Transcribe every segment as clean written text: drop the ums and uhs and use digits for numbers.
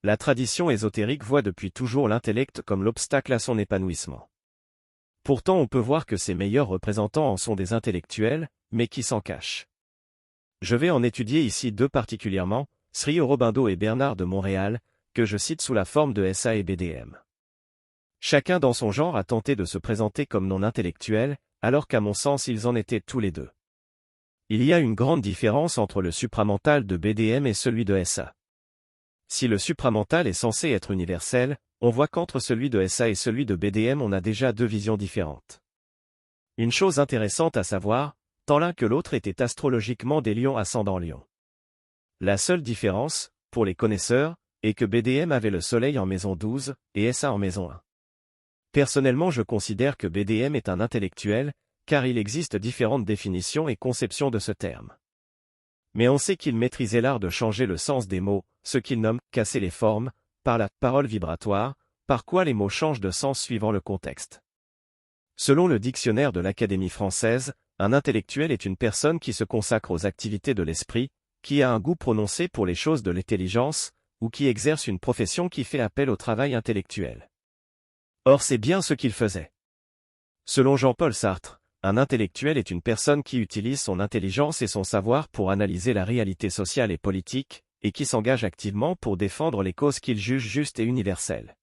la tradition ésotérique voit depuis toujours l'intellect comme l'obstacle à son épanouissement. Pourtant on peut voir que ses meilleurs représentants en sont des intellectuels, mais qui s'en cachent. Je vais en étudier ici deux particulièrement, Sri Aurobindo et Bernard de Montréal, que je cite sous la forme de SA et BDM. Chacun dans son genre a tenté de se présenter comme non intellectuel, alors qu'à mon sens ils en étaient tous les deux. Il y a une grande différence entre le supramental de BDM et celui de SA. Si le supramental est censé être universel, on voit qu'entre celui de SA et celui de BDM on a déjà deux visions différentes. Une chose intéressante à savoir, tant l'un que l'autre étaient astrologiquement des lions ascendant lion. La seule différence, pour les connaisseurs, est que BDM avait le soleil en maison 12, et SA en maison 1. Personnellement je considère que BDM est un intellectuel, car il existe différentes définitions et conceptions de ce terme. Mais on sait qu'il maîtrisait l'art de changer le sens des mots, ce qu'il nomme « casser les formes », par la parole vibratoire, par quoi les mots changent de sens suivant le contexte. Selon le dictionnaire de l'Académie française, un intellectuel est une personne qui se consacre aux activités de l'esprit, qui a un goût prononcé pour les choses de l'intelligence, ou qui exerce une profession qui fait appel au travail intellectuel. Or c'est bien ce qu'il faisait. Selon Jean-Paul Sartre, un intellectuel est une personne qui utilise son intelligence et son savoir pour analyser la réalité sociale et politique, et qui s'engage activement pour défendre les causes qu'il juge justes et universelles.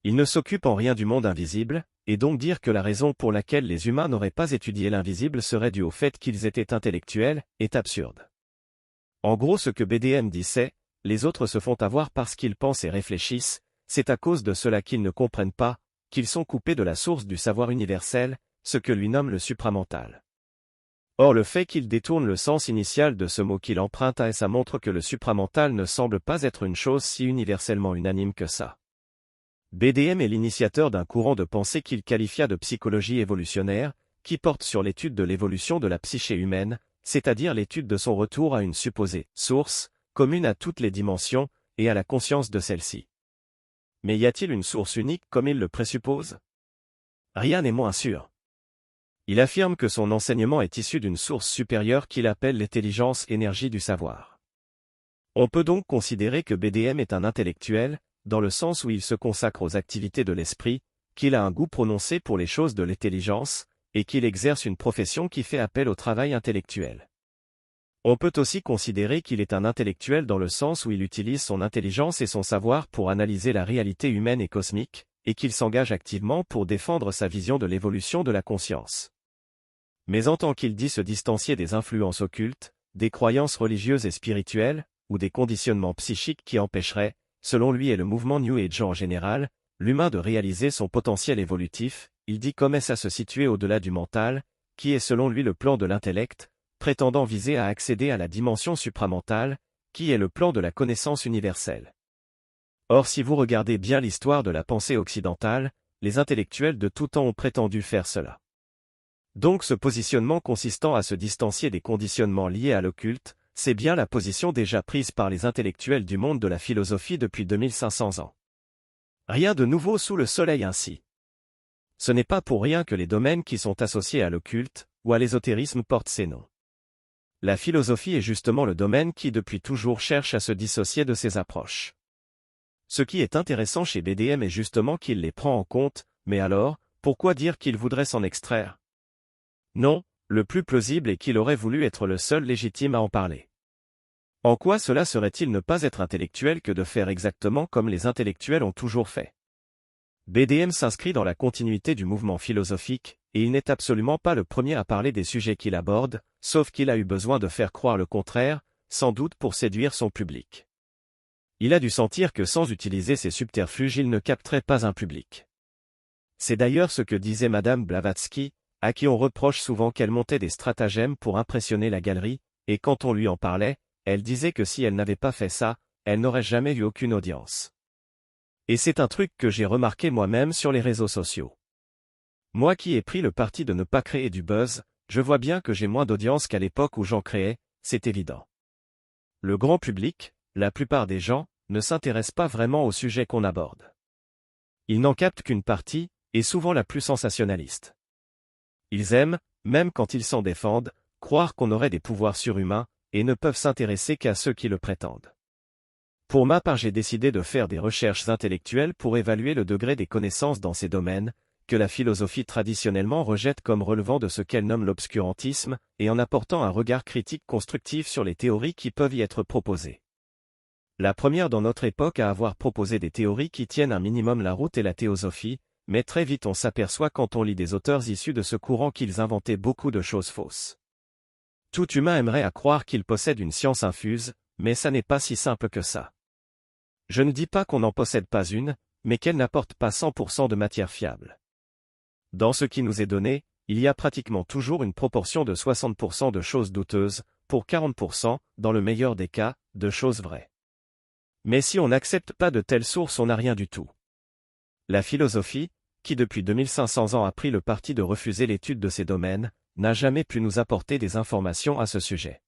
Il ne s'occupe en rien du monde invisible, et donc dire que la raison pour laquelle les humains n'auraient pas étudié l'invisible serait due au fait qu'ils étaient intellectuels, est absurde. En gros ce que BDM dit c'est, les autres se font avoir parce qu'ils pensent et réfléchissent, c'est à cause de cela qu'ils ne comprennent pas, qu'ils sont coupés de la source du savoir universel, ce que lui nomme le supramental. Or le fait qu'il détourne le sens initial de ce mot qu'il emprunte à SA montre que le supramental ne semble pas être une chose si universellement unanime que ça. BDM est l'initiateur d'un courant de pensée qu'il qualifia de psychologie évolutionnaire, qui porte sur l'étude de l'évolution de la psyché humaine, c'est-à-dire l'étude de son retour à une supposée source, commune à toutes les dimensions, et à la conscience de celle-ci. Mais y a-t-il une source unique comme il le présuppose? Rien n'est moins sûr. Il affirme que son enseignement est issu d'une source supérieure qu'il appelle l'intelligence énergie du savoir. On peut donc considérer que BDM est un intellectuel, dans le sens où il se consacre aux activités de l'esprit, qu'il a un goût prononcé pour les choses de l'intelligence, et qu'il exerce une profession qui fait appel au travail intellectuel. On peut aussi considérer qu'il est un intellectuel dans le sens où il utilise son intelligence et son savoir pour analyser la réalité humaine et cosmique, et qu'il s'engage activement pour défendre sa vision de l'évolution de la conscience. Mais en tant qu'il dit se distancier des influences occultes, des croyances religieuses et spirituelles, ou des conditionnements psychiques qui empêcheraient, selon lui et le mouvement New Age en général, l'humain de réaliser son potentiel évolutif, il dit comment ça se situer au-delà du mental, qui est selon lui le plan de l'intellect, prétendant viser à accéder à la dimension supramentale, qui est le plan de la connaissance universelle. Or si vous regardez bien l'histoire de la pensée occidentale, les intellectuels de tout temps ont prétendu faire cela. Donc ce positionnement consistant à se distancier des conditionnements liés à l'occulte, c'est bien la position déjà prise par les intellectuels du monde de la philosophie depuis 2500 ans. Rien de nouveau sous le soleil ainsi. Ce n'est pas pour rien que les domaines qui sont associés à l'occulte, ou à l'ésotérisme portent ces noms. La philosophie est justement le domaine qui depuis toujours cherche à se dissocier de ces approches. Ce qui est intéressant chez BDM est justement qu'il les prend en compte, mais alors, pourquoi dire qu'il voudrait s'en extraire? Non, le plus plausible est qu'il aurait voulu être le seul légitime à en parler. En quoi cela serait-il ne pas être intellectuel que de faire exactement comme les intellectuels ont toujours fait? BDM s'inscrit dans la continuité du mouvement philosophique, et il n'est absolument pas le premier à parler des sujets qu'il aborde, sauf qu'il a eu besoin de faire croire le contraire, sans doute pour séduire son public. Il a dû sentir que sans utiliser ces subterfuges il ne capterait pas un public. C'est d'ailleurs ce que disait Madame Blavatsky, à qui on reproche souvent qu'elle montait des stratagèmes pour impressionner la galerie, et quand on lui en parlait, elle disait que si elle n'avait pas fait ça, elle n'aurait jamais eu aucune audience. Et c'est un truc que j'ai remarqué moi-même sur les réseaux sociaux. Moi qui ai pris le parti de ne pas créer du buzz, je vois bien que j'ai moins d'audience qu'à l'époque où j'en créais, c'est évident. Le grand public, la plupart des gens, ne s'intéressent pas vraiment au sujet qu'on aborde. Ils n'en captent qu'une partie, et souvent la plus sensationnaliste. Ils aiment, même quand ils s'en défendent, croire qu'on aurait des pouvoirs surhumains, et ne peuvent s'intéresser qu'à ceux qui le prétendent. Pour ma part, j'ai décidé de faire des recherches intellectuelles pour évaluer le degré des connaissances dans ces domaines, que la philosophie traditionnellement rejette comme relevant de ce qu'elle nomme l'obscurantisme, et en apportant un regard critique constructif sur les théories qui peuvent y être proposées. La première dans notre époque à avoir proposé des théories qui tiennent un minimum la route est la théosophie, mais très vite on s'aperçoit quand on lit des auteurs issus de ce courant qu'ils inventaient beaucoup de choses fausses. Tout humain aimerait à croire qu'il possède une science infuse, mais ça n'est pas si simple que ça. Je ne dis pas qu'on n'en possède pas une, mais qu'elle n'apporte pas 100% de matière fiable. Dans ce qui nous est donné, il y a pratiquement toujours une proportion de 60% de choses douteuses, pour 40%, dans le meilleur des cas, de choses vraies. Mais si on n'accepte pas de telles sources, on n'a rien du tout. La philosophie, qui depuis 2500 ans a pris le parti de refuser l'étude de ces domaines, n'a jamais pu nous apporter des informations à ce sujet.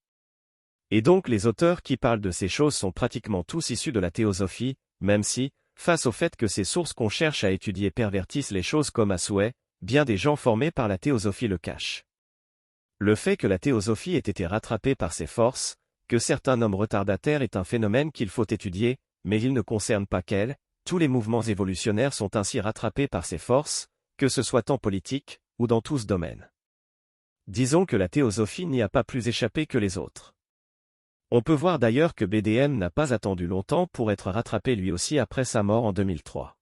Et donc les auteurs qui parlent de ces choses sont pratiquement tous issus de la théosophie, même si, face au fait que ces sources qu'on cherche à étudier pervertissent les choses comme à souhait, bien des gens formés par la théosophie le cachent. Le fait que la théosophie ait été rattrapée par ses forces, que certains nomment retardataire est un phénomène qu'il faut étudier, mais il ne concerne pas qu'elle, tous les mouvements évolutionnaires sont ainsi rattrapés par ces forces, que ce soit en politique, ou dans tout ce domaine. Disons que la théosophie n'y a pas plus échappé que les autres. On peut voir d'ailleurs que BDM n'a pas attendu longtemps pour être rattrapé lui aussi après sa mort en 2003.